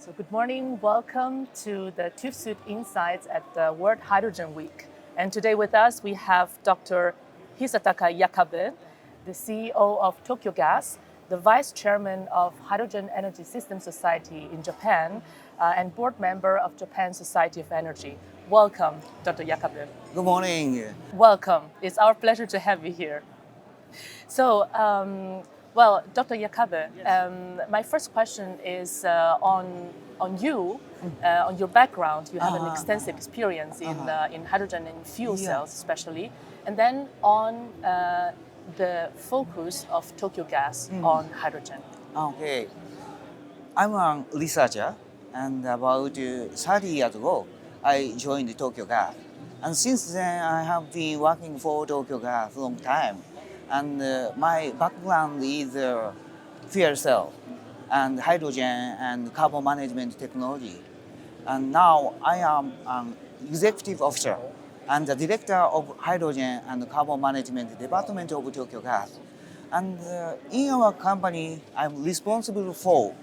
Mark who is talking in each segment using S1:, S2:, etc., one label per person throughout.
S1: So good morning, welcome to the TÜV SÜD Insights at the World Hydrogen Week. And today with us we have Dr. Hisataka Yakabe, the CEO of Tokyo Gas, the Vice Chairman of Hydrogen Energy System Society in Japan, and board member of Japan Society of Energy. Welcome, Dr. Yakabe.
S2: Good morning.
S1: Welcome. It's our pleasure to have you here. So, Dr. Yakabe, my first question is on you, on your background. You have an extensive experience in hydrogen and fuel cells, especially, and then on the focus of Tokyo Gas on hydrogen.
S2: Okay. I'm a researcher, and about 30 years ago, I joined Tokyo Gas. And since then, I have been working for Tokyo Gas a long time. And my background is fuel cell and hydrogen and carbon management technology. And now I am an executive officer and the director of hydrogen and carbon management department of Tokyo Gas. And in our company, I'm responsible for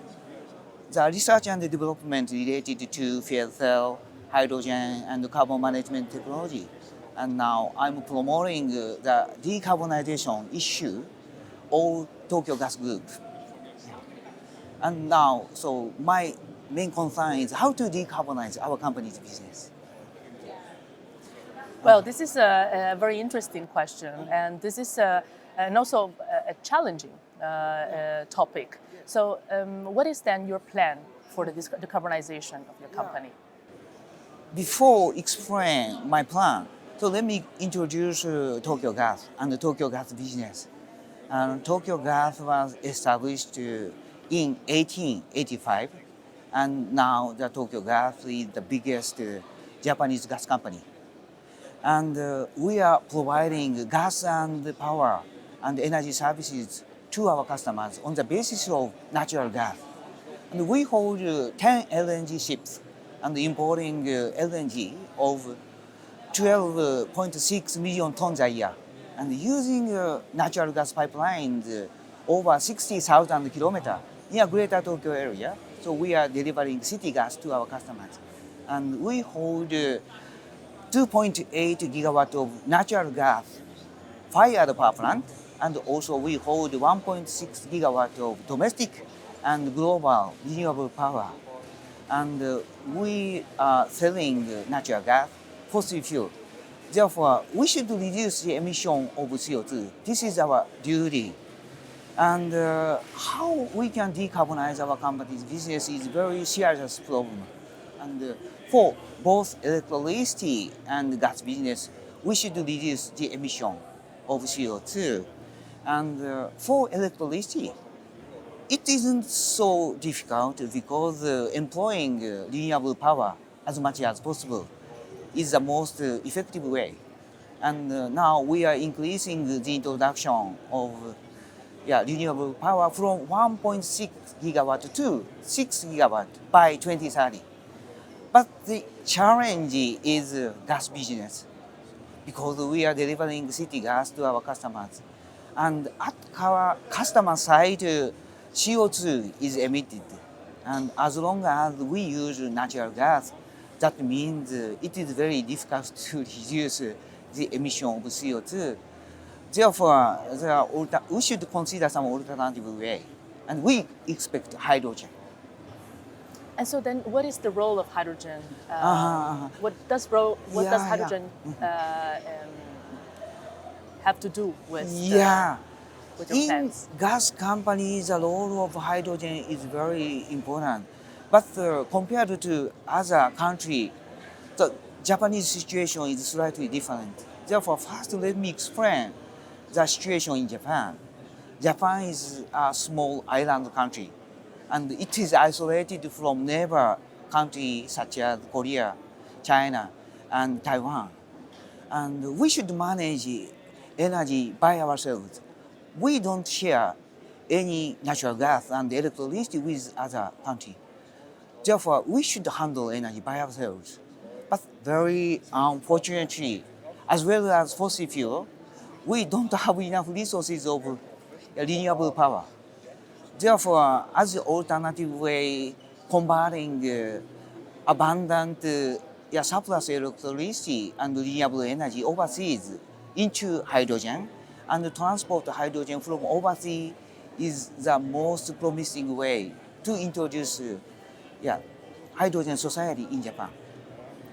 S2: the research and development related to fuel cell, hydrogen, and carbon management technology. And now I'm promoting the decarbonization issue of Tokyo Gas Group. And now, so my main concern is how to decarbonize our company's business.
S1: Well, this is a very interesting question, and this is and also a challenging topic. So, what is then your plan for the decarbonization of your company?
S2: Before explain my plan, so let me introduce Tokyo Gas and the Tokyo Gas business. Tokyo Gas was established in 1885, and now the Tokyo Gas is the biggest Japanese gas company. And we are providing gas and power and energy services to our customers on the basis of natural gas. And we hold 10 LNG ships and importing LNG of 12.6 million tons a year. And using natural gas pipelines over 60,000 kilometers in a greater Tokyo area. So we are delivering city gas to our customers. And we hold 2.8 gigawatt of natural gas fired power plant, and also we hold 1.6 gigawatt of domestic and global renewable power. And we are selling natural gas, fossil fuel. Therefore, we should reduce the emission of CO2. This is our duty. And how we can decarbonize our company's business is a very serious problem. And for both electricity and gas business, we should reduce the emission of CO2. And for electricity, it isn't so difficult because employing renewable power as much as possible is the most effective way. And now we are increasing the introduction of renewable power from 1.6 gigawatt to 6 gigawatt by 2030. But the challenge is gas business because we are delivering city gas to our customers. And at our customer side, CO2 is emitted. And as long as we use natural gas, that means it is very difficult to reduce the emission of CO2. Therefore, we should consider some alternative way. And we expect hydrogen.
S1: And so then, what is the role of hydrogen? What does hydrogen have to do with your plans?
S2: In gas companies, the role of hydrogen is very important. But compared to other countries, the Japanese situation is slightly different. Therefore, first let me explain the situation in Japan. Japan is a small island country, and it is isolated from neighbor countries such as Korea, China, and Taiwan. And we should manage energy by ourselves. We don't share any natural gas and electricity with other countries. Therefore, we should handle energy by ourselves. But very unfortunately, as well as fossil fuel, we don't have enough resources of renewable power. Therefore, as an alternative way converting abundant surplus electricity and renewable energy overseas into hydrogen, and transport hydrogen from overseas is the most promising way to introduce hydrogen society in Japan.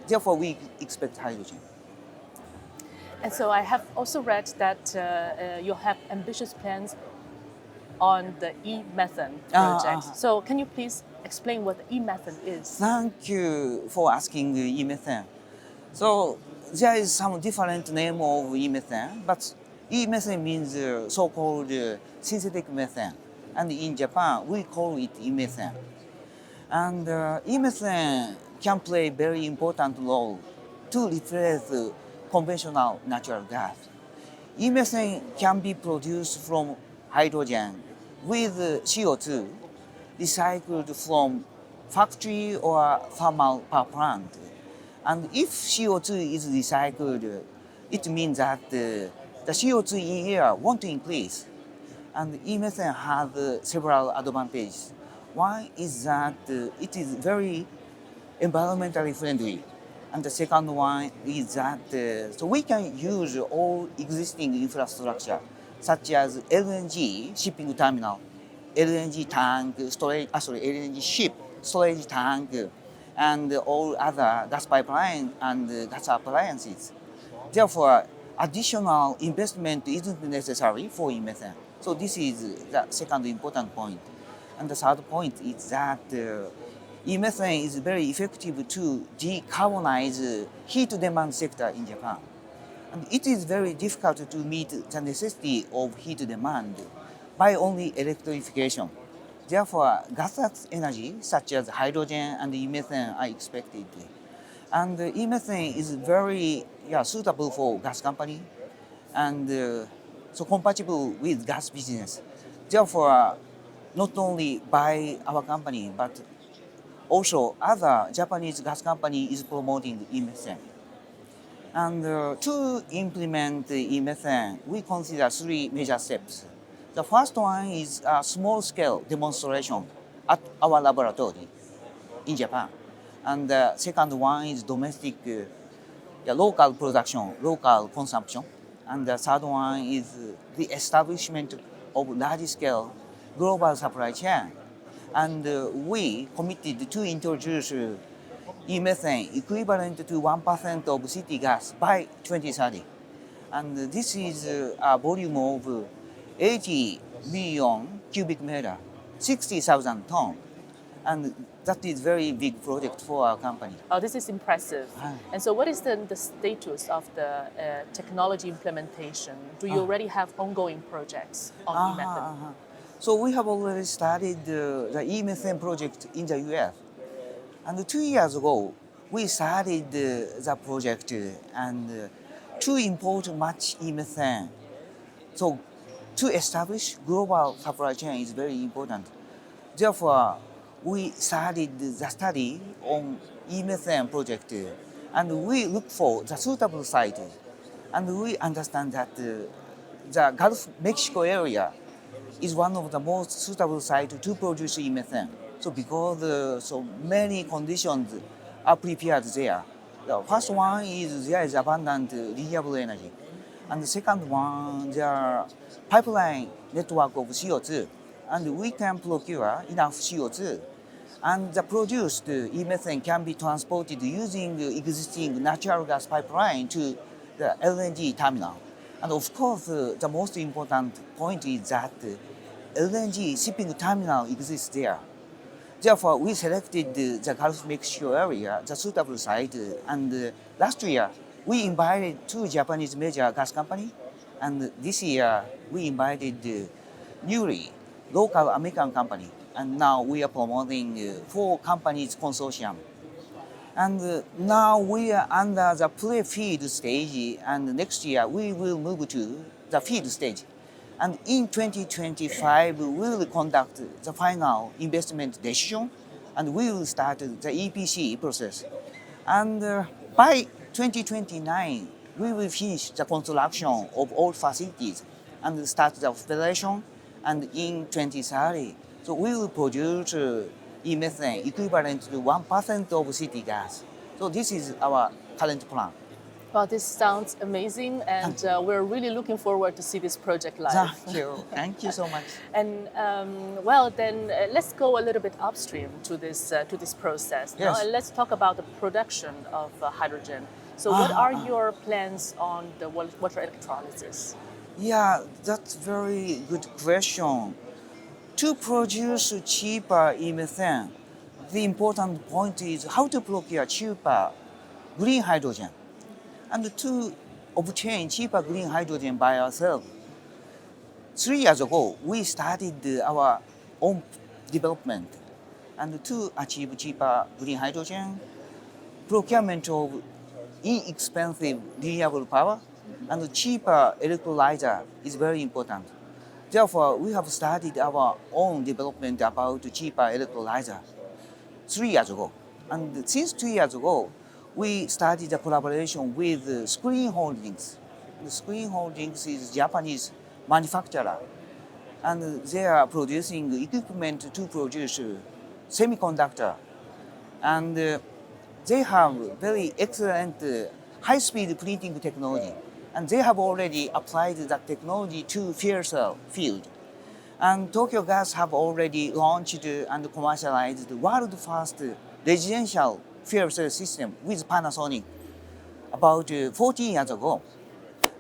S2: Therefore, we expect hydrogen.
S1: And so I have also read that you have ambitious plans on the e-methane project. So can you please explain what e-methane is?
S2: Thank you for asking e-methane. So there is some different name of e-methane, but e-methane means so-called synthetic methane. And in Japan, we call it e-methane. And e-methane can play very important role to replace conventional natural gas. E-methane can be produced from hydrogen with CO2 recycled from factory or thermal power plant. And if CO2 is recycled, it means that the CO2 in air won't increase. And e-methane has several advantages. One is that it is very environmentally friendly. And the second one is that so we can use all existing infrastructure, such as LNG shipping terminal, LNG tank, LNG ship, storage tank, and all other gas pipeline and gas appliances. Therefore, additional investment isn't necessary for e-methane. So this is the second important point. And the third point is that e-methane is very effective to decarbonize heat demand sector in Japan. And it is very difficult to meet the necessity of heat demand by only electrification. Therefore, gas energy such as hydrogen and e-methane are expected. And e-methane is very suitable for gas company and so compatible with gas business. Therefore, not only by our company, but also other Japanese gas company is promoting e-methane. And to implement e-methane, we consider three major steps. The first one is a small-scale demonstration at our laboratory in Japan. And the second one is domestic, local production, local consumption. And the third one is the establishment of large-scale global supply chain. And we committed to introduce e-methane equivalent to 1% of city gas by 2030. And this is a volume of 80 million cubic meter, 60,000 tons. And that is very big project for our company.
S1: Oh, this is impressive. And so what is the status of the technology implementation? Do you already have ongoing projects on e-methane?
S2: So we have already started the e-methane project in the US. And 2 years ago, we started the project and to import much e-methane. So to establish global supply chain is very important. Therefore, we started the study on e-methane project and we look for the suitable site. And we understand that the Gulf Mexico area is one of the most suitable sites to produce e-methane. So because so many conditions are prepared there. The first one is there is abundant renewable energy. And the second one, there are pipeline network of CO2. And we can procure enough CO2. And the produced e-methane can be transported using existing natural gas pipeline to the LNG terminal. And of course, the most important point is that LNG shipping terminal exists there. Therefore, we selected the Gulf Mexico area, the suitable site. And last year, we invited 2 Japanese major gas companies. And this year, we invited newly local American company. And now we are promoting 4 companies consortium. And now we are under the pre-feed stage, and next year we will move to the feed stage. And in 2025, we will conduct the final investment decision, and we will start the EPC process. And by 2029, we will finish the construction of all facilities and start the operation. And in 2030, so we will produce e-methane equivalent to 1% of city gas. So this is our current plan.
S1: Well, this sounds amazing, and we're really looking forward to see this project live.
S2: Thank you. Thank you so much.
S1: And well, then let's go a little bit upstream to this process.
S2: Yes.
S1: And let's talk about the production of hydrogen. So, what are your plans on the water electrolysis?
S2: Yeah, that's very good question. To produce cheaper e-methane, the important point is how to procure cheaper green hydrogen. And to obtain cheaper green hydrogen by ourselves, 3 years ago, we started our own development. And to achieve cheaper green hydrogen, procurement of inexpensive renewable power and cheaper electrolyzer is very important. Therefore, we have started our own development about cheaper electrolyzer 3 years ago. And since 2 years ago, we started a collaboration with Screen Holdings. The Screen Holdings is Japanese manufacturer, and they are producing equipment to produce semiconductor. And they have very excellent high-speed printing technology, and they have already applied that technology to fuel cell field. And Tokyo Gas have already launched and commercialized the world first residential fuel cell system with Panasonic about 14 years ago.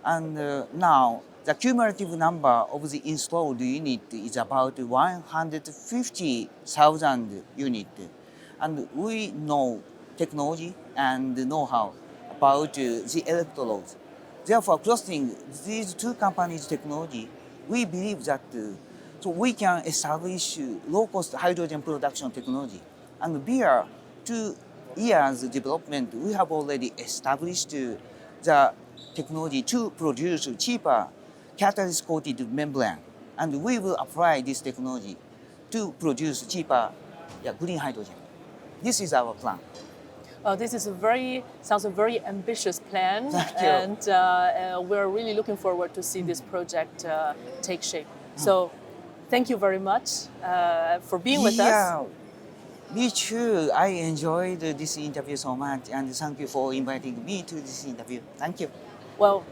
S2: And now the cumulative number of the installed unit is about 150,000 units. And we know technology and know-how about the electrodes. Therefore, crossing these two companies' technology, we believe that so we can establish low-cost hydrogen production technology. And via 2 years development, we have already established the technology to produce cheaper catalyst-coated membrane. And we will apply this technology to produce cheaper green hydrogen. This is our plan.
S1: This is sounds a very ambitious plan,
S2: Thank you.
S1: and we're really looking forward to see this project take shape. So, thank you very much for being with us.
S2: Me too. I enjoyed this interview so much, and thank you for inviting me to this interview. Thank you.
S1: Well,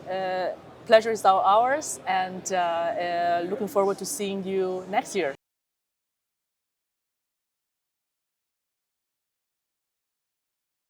S1: pleasure is all ours, and looking forward to seeing you next year.